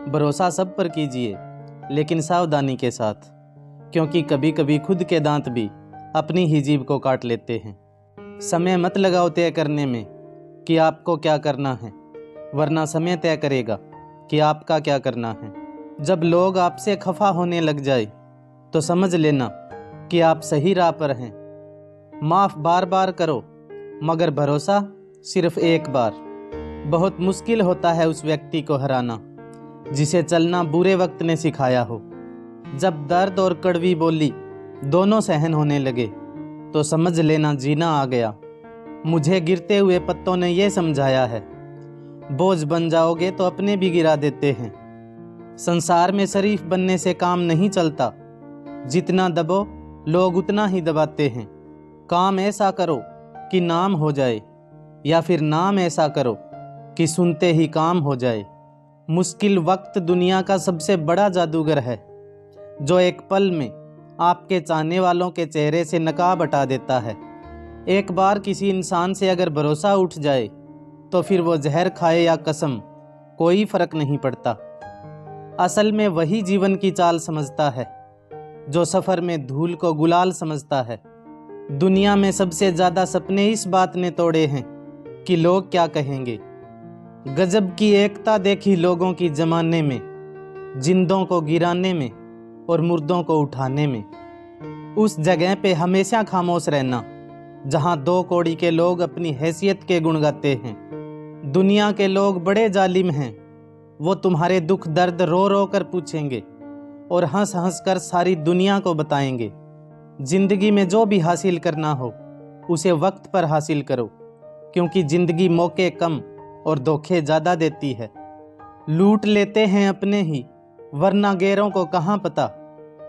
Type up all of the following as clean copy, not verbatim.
भरोसा सब पर कीजिए, लेकिन सावधानी के साथ, क्योंकि कभी कभी खुद के दांत भी अपनी ही जीभ को काट लेते हैं। समय मत लगाओ तय करने में कि आपको क्या करना है, वरना समय तय करेगा कि आपका क्या करना है। जब लोग आपसे खफा होने लग जाए तो समझ लेना कि आप सही राह पर हैं। माफ़ बार बार करो, मगर भरोसा सिर्फ एक बार। बहुत मुश्किल होता है उस व्यक्ति को हराना जिसे चलना बुरे वक्त ने सिखाया हो। जब दर्द और कड़वी बोली दोनों सहन होने लगे तो समझ लेना जीना आ गया। मुझे गिरते हुए पत्तों ने यह समझाया है, बोझ बन जाओगे तो अपने भी गिरा देते हैं। संसार में शरीफ बनने से काम नहीं चलता, जितना दबो लोग उतना ही दबाते हैं। काम ऐसा करो कि नाम हो जाए, या फिर नाम ऐसा करो कि सुनते ही काम हो जाए। मुश्किल वक्त दुनिया का सबसे बड़ा जादूगर है, जो एक पल में आपके चाहने वालों के चेहरे से नकाब हटा देता है। एक बार किसी इंसान से अगर भरोसा उठ जाए तो फिर वो जहर खाए या कसम, कोई फर्क नहीं पड़ता। असल में वही जीवन की चाल समझता है जो सफ़र में धूल को गुलाल समझता है। दुनिया में सबसे ज़्यादा सपने इस बात ने तोड़े हैं कि लोग क्या कहेंगे। गजब की एकता देखी लोगों की जमाने में, जिंदों को गिराने में और मुर्दों को उठाने में। उस जगह पे हमेशा खामोश रहना जहां दो कौड़ी के लोग अपनी हैसियत के गुण गाते हैं। दुनिया के लोग बड़े जालिम हैं, वो तुम्हारे दुख दर्द रो रो कर पूछेंगे और हंस हंस कर सारी दुनिया को बताएंगे। जिंदगी में जो भी हासिल करना हो उसे वक्त पर हासिल करो, क्योंकि जिंदगी मौके कम और धोखे ज़्यादा देती है। लूट लेते हैं अपने ही, वरना गैरों को कहाँ पता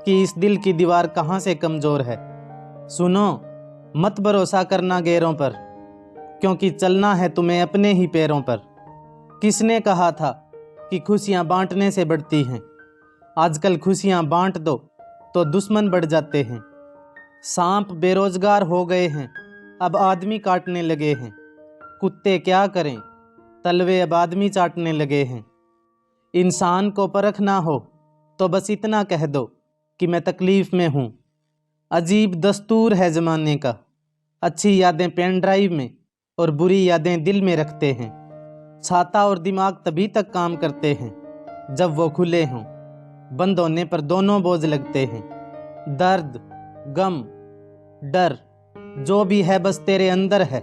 कि इस दिल की दीवार कहाँ से कमज़ोर है। सुनो, मत भरोसा करना गैरों पर, क्योंकि चलना है तुम्हें अपने ही पैरों पर। किसने कहा था कि खुशियाँ बांटने से बढ़ती हैं? आजकल खुशियाँ बांट दो तो दुश्मन बढ़ जाते हैं। सांप बेरोजगार हो गए हैं, अब आदमी काटने लगे हैं। कुत्ते क्या करें, तलवे अब आदमी चाटने लगे हैं। इंसान को परखना हो तो बस इतना कह दो कि मैं तकलीफ में हूँ। अजीब दस्तूर है ज़माने का, अच्छी यादें पेन ड्राइव में और बुरी यादें दिल में रखते हैं। छाता और दिमाग तभी तक काम करते हैं जब वो खुले हों, बंद होने पर दोनों बोझ लगते हैं। दर्द, गम, डर जो भी है बस तेरे अंदर है।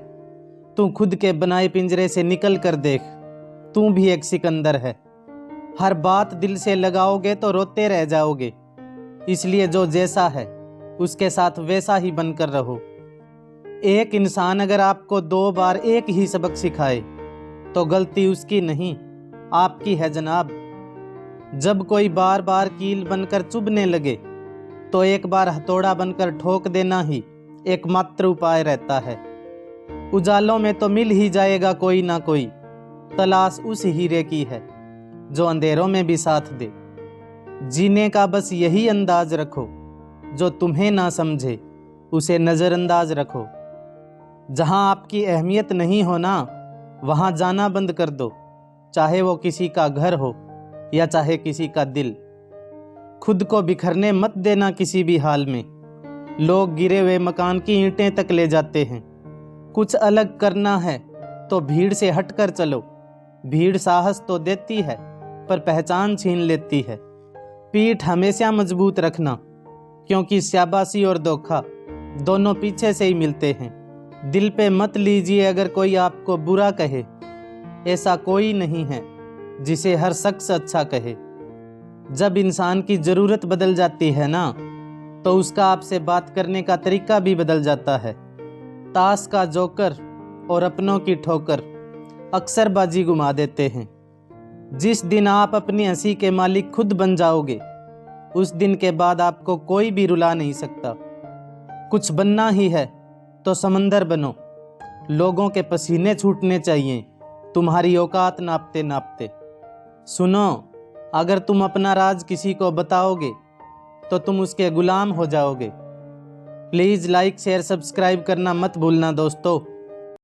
तू खुद के बनाए पिंजरे से निकल कर देख, तू भी एक सिकंदर है। हर बात दिल से लगाओगे तो रोते रह जाओगे, इसलिए जो जैसा है उसके साथ वैसा ही बनकर रहो। एक इंसान अगर आपको 2 बार एक ही सबक सिखाए तो गलती उसकी नहीं, आपकी है जनाब। जब कोई बार बार कील बनकर चुभने लगे तो एक बार हथौड़ा बनकर ठोक देना ही एकमात्र उपाय रहता है। उजालों में तो मिल ही जाएगा कोई ना कोई, तलाश उस हीरे की है जो अंधेरों में भी साथ दे। जीने का बस यही अंदाज रखो, जो तुम्हें ना समझे उसे नज़रअंदाज रखो। जहां आपकी अहमियत नहीं होना वहां जाना बंद कर दो, चाहे वो किसी का घर हो या चाहे किसी का दिल। खुद को बिखरने मत देना किसी भी हाल में, लोग गिरे हुए मकान की ईंटें तक ले जाते हैं। कुछ अलग करना है तो भीड़ से हटकर चलो, भीड़ साहस तो देती है पर पहचान छीन लेती है। पीठ हमेशा मजबूत रखना, क्योंकि शाबाशी और धोखा दोनों पीछे से ही मिलते हैं। दिल पे मत लीजिए अगर कोई आपको बुरा कहे, ऐसा कोई नहीं है जिसे हर शख्स अच्छा कहे। जब इंसान की ज़रूरत बदल जाती है ना, तो उसका आपसे बात करने का तरीका भी बदल जाता है। ताश का जोकर और अपनों की ठोकर अक्सर बाजी घुमा देते हैं। जिस दिन आप अपनी हंसी के मालिक खुद बन जाओगे, उस दिन के बाद आपको कोई भी रुला नहीं सकता। कुछ बनना ही है तो समंदर बनो, लोगों के पसीने छूटने चाहिए तुम्हारी औकात नापते नापते। सुनो, अगर तुम अपना राज किसी को बताओगे तो तुम उसके गुलाम हो जाओगे। प्लीज़ लाइक शेयर सब्सक्राइब करना मत भूलना दोस्तों।